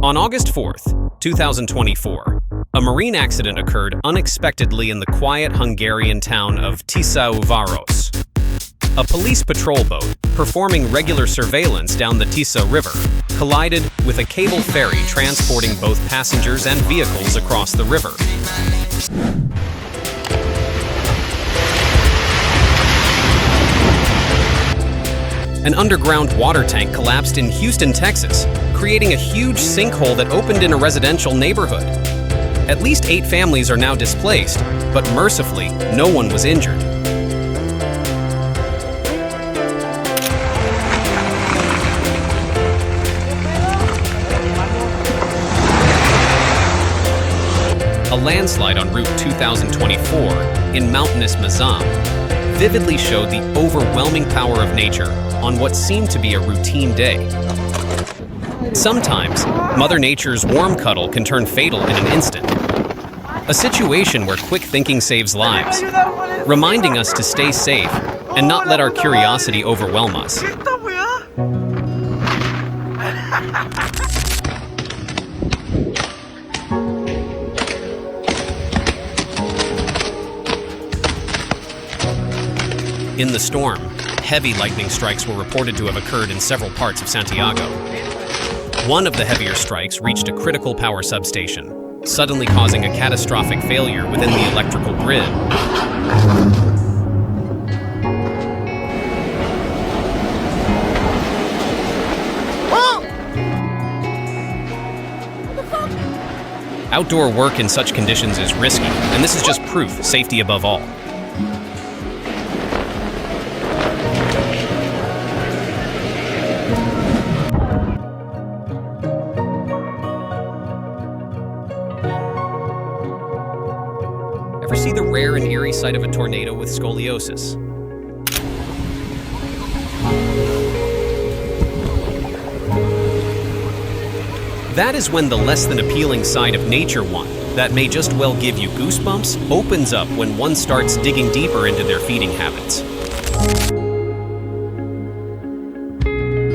On August 4th, 2024, a marine accident occurred unexpectedly in the quiet Hungarian town of Tisza-Uvaros. A police patrol boat, performing regular surveillance down the Tisza River, collided with a cable ferry transporting both passengers and vehicles across the river. An underground water tank collapsed in Houston, Texas, creating a huge sinkhole that opened in a residential neighborhood. At least 8 families are now displaced, but mercifully, no one was injured. A landslide on Route 2024 in mountainous Mazam vividly showed the overwhelming power of nature on what seemed to be a routine day. Sometimes, Mother Nature's warm cuddle can turn fatal in an instant. A situation where quick thinking saves lives, reminding us to stay safe and not let our curiosity overwhelm us. In the storm, heavy lightning strikes were reported to have occurred in several parts of Santiago. One of the heavier strikes reached a critical power substation, suddenly causing a catastrophic failure within the electrical grid. Outdoor work in such conditions is risky, and this is just proof, safety above all. Ever see the rare and eerie sight of a tornado with scoliosis? That is when the less than appealing side of nature one, that may just well give you goosebumps, opens up when one starts digging deeper into their feeding habits.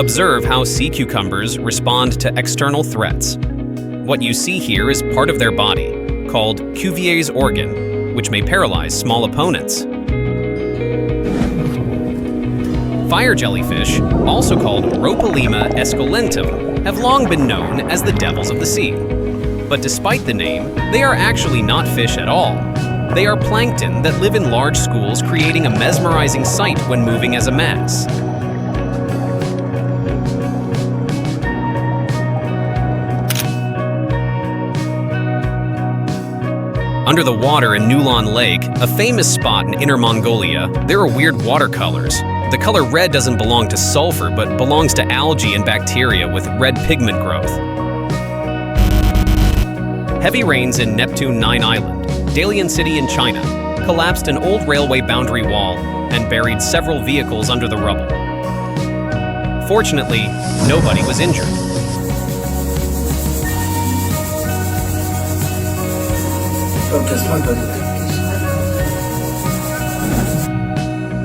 Observe how sea cucumbers respond to external threats. What you see here is part of their body, called Cuvier's organ, which may paralyze small opponents. Fire jellyfish, also called Rhopalima esculentum, have long been known as the devils of the sea. But despite the name, they are actually not fish at all. They are plankton that live in large schools, creating a mesmerizing sight when moving as a mass. Under the water in Nulon Lake, a famous spot in Inner Mongolia, there are weird watercolors. The color red doesn't belong to sulfur, but belongs to algae and bacteria with red pigment growth. Heavy rains in Neptune 9 Island, Dalian City in China, collapsed an old railway boundary wall and buried several vehicles under the rubble. Fortunately, nobody was injured.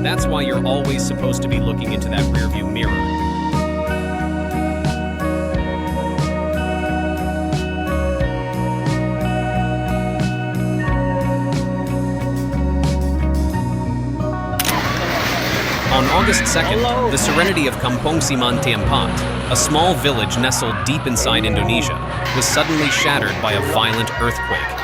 That's why you're always supposed to be looking into that rearview mirror. On August 2nd, the serenity of Kampong Siman Tiampat, a small village nestled deep inside Indonesia, was suddenly shattered by a violent earthquake.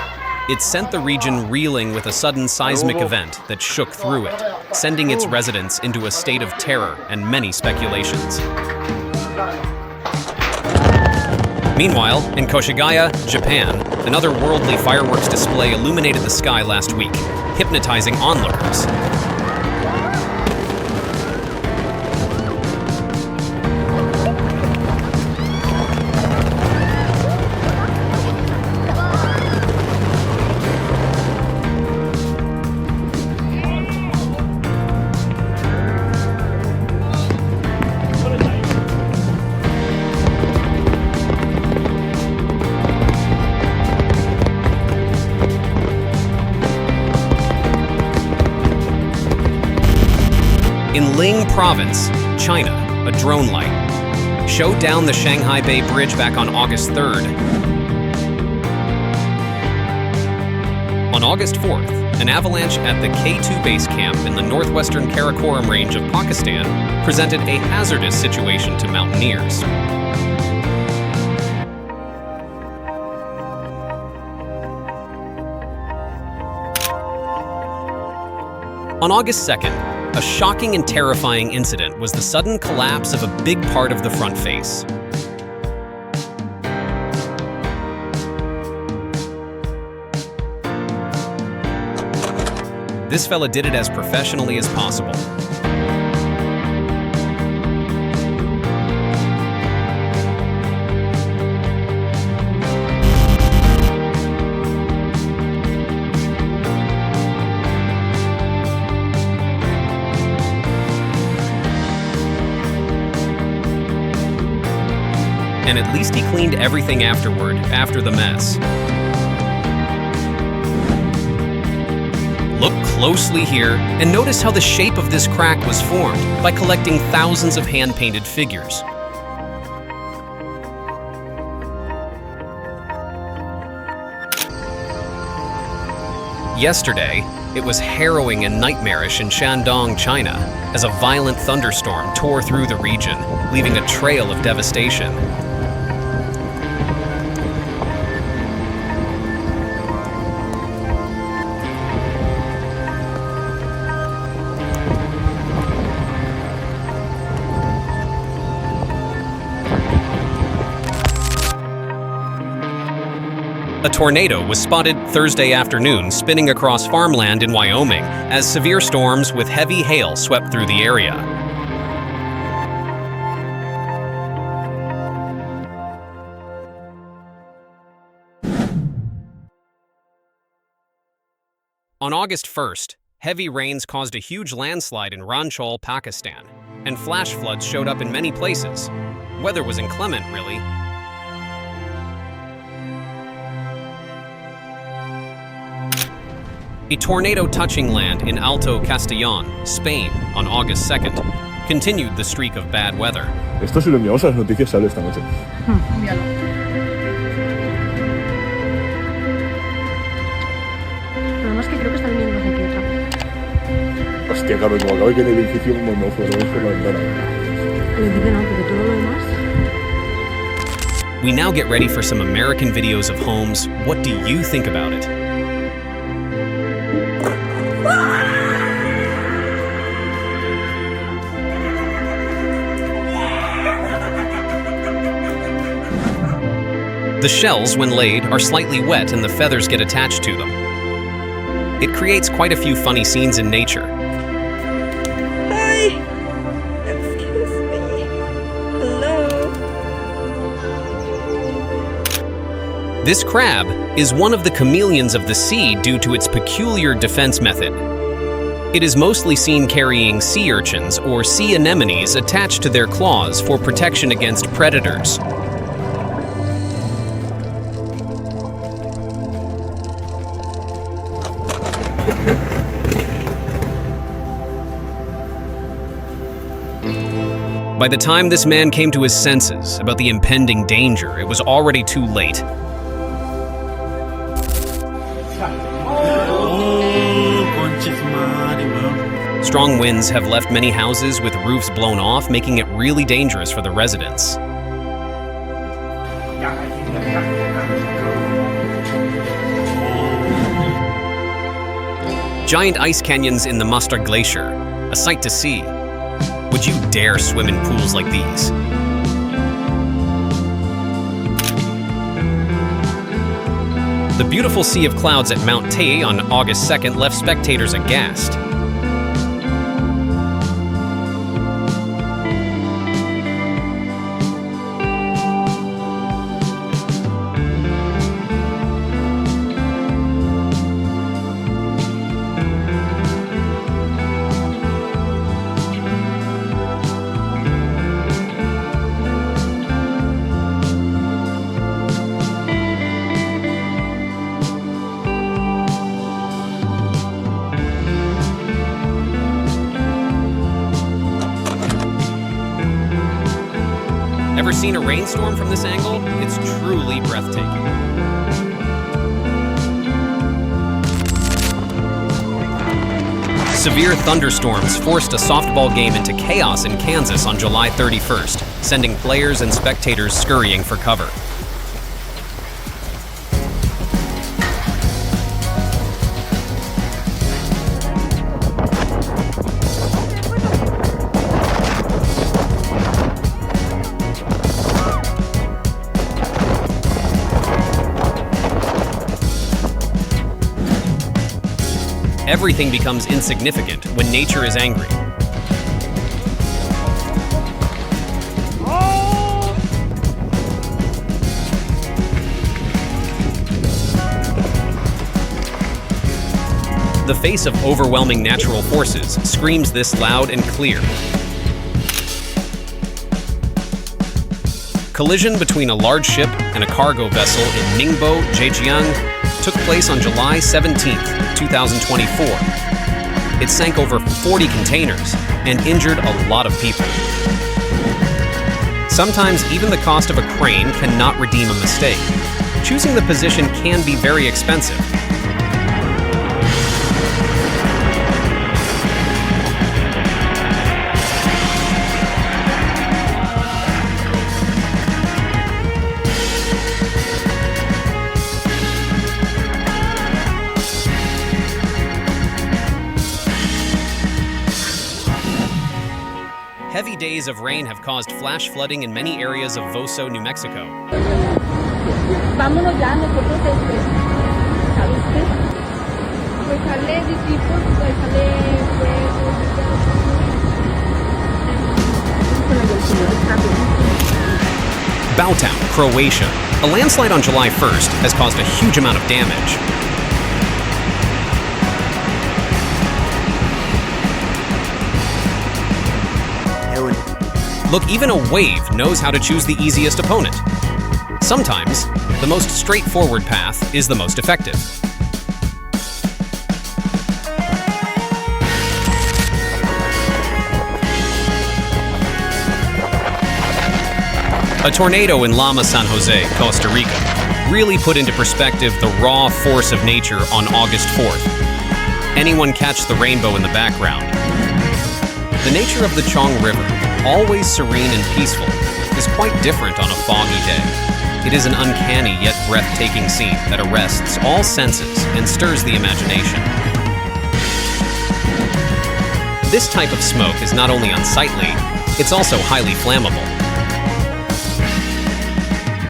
It sent the region reeling with a sudden seismic event that shook through it, sending its residents into a state of terror and many speculations. Meanwhile, in Koshigaya, Japan, an otherworldly fireworks display illuminated the sky last week, hypnotizing onlookers. In Ling Province, China, a drone light showed down the Shanghai Bay Bridge back on August 3rd. On August 4th, an avalanche at the K2 base camp in the northwestern Karakoram range of Pakistan presented a hazardous situation to mountaineers. On August 2nd, a shocking and terrifying incident was the sudden collapse of a big part of the front face. This fella did it as professionally as possible. And at least he cleaned everything afterward, after the mess. Look closely here and notice how the shape of this crack was formed by collecting thousands of hand-painted figures. Yesterday, it was harrowing and nightmarish in Shandong, China, as a violent thunderstorm tore through the region, leaving a trail of devastation. A tornado was spotted Thursday afternoon spinning across farmland in Wyoming as severe storms with heavy hail swept through the area. On August 1st, heavy rains caused a huge landslide in Ranchol, Pakistan, and flash floods showed up in many places. Weather was inclement, really. A tornado touching land in Alto Castellón, Spain, on August 2nd, continued the streak of bad weather. Esto si lo enviamos a las noticias sale esta noche. Envíalo. Además que creo que está viniendo hacia aquí otra vez. Hostia, claro, como acabo de que en el edificio como no fue, lo ves por la ventana. El edificio no, porque todo lo demás... We now get ready for some American videos of homes. What do you think about it? The shells, when laid, are slightly wet and the feathers get attached to them. It creates quite a few funny scenes in nature. Hi! Excuse me. Hello? This crab is one of the chameleons of the sea due to its peculiar defense method. It is mostly seen carrying sea urchins or sea anemones attached to their claws for protection against predators. By the time this man came to his senses about the impending danger, it was already too late. Strong winds have left many houses with roofs blown off, making it really dangerous for the residents. Giant ice canyons in the Mostar Glacier, a sight to see. Would you dare swim in pools like these? The beautiful sea of clouds at Mount Tay on August 2nd left spectators aghast. seen a rainstorm from this angle? It's truly breathtaking. Severe thunderstorms forced a softball game into chaos in Kansas on July 31st, sending players and spectators scurrying for cover. Everything becomes insignificant when nature is angry. The face of overwhelming natural forces screams this loud and clear. Collision between a large ship and a cargo vessel in Ningbo, Zhejiang, took place on July 17, 2024. It sank over 40 containers and injured a lot of people. Sometimes even the cost of a crane cannot redeem a mistake. Choosing the position can be very expensive. Heavy days of rain have caused flash flooding in many areas of Voso, New Mexico. Vámonos ya, nosotros ¿sabe usted? Pues sale discípulos, pues sale Bautown, Croatia. A landslide on July 1st has caused a huge amount of damage. Look, even a wave knows how to choose the easiest opponent. Sometimes, the most straightforward path is the most effective. A tornado in Lama, San Jose, Costa Rica, really put into perspective the raw force of nature on August 4th. Anyone catch the rainbow in the background? The nature of the Chong River, always serene and peaceful, is quite different on a foggy day. It is an uncanny yet breathtaking scene that arrests all senses and stirs the imagination. This type of smoke is not only unsightly, it's also highly flammable.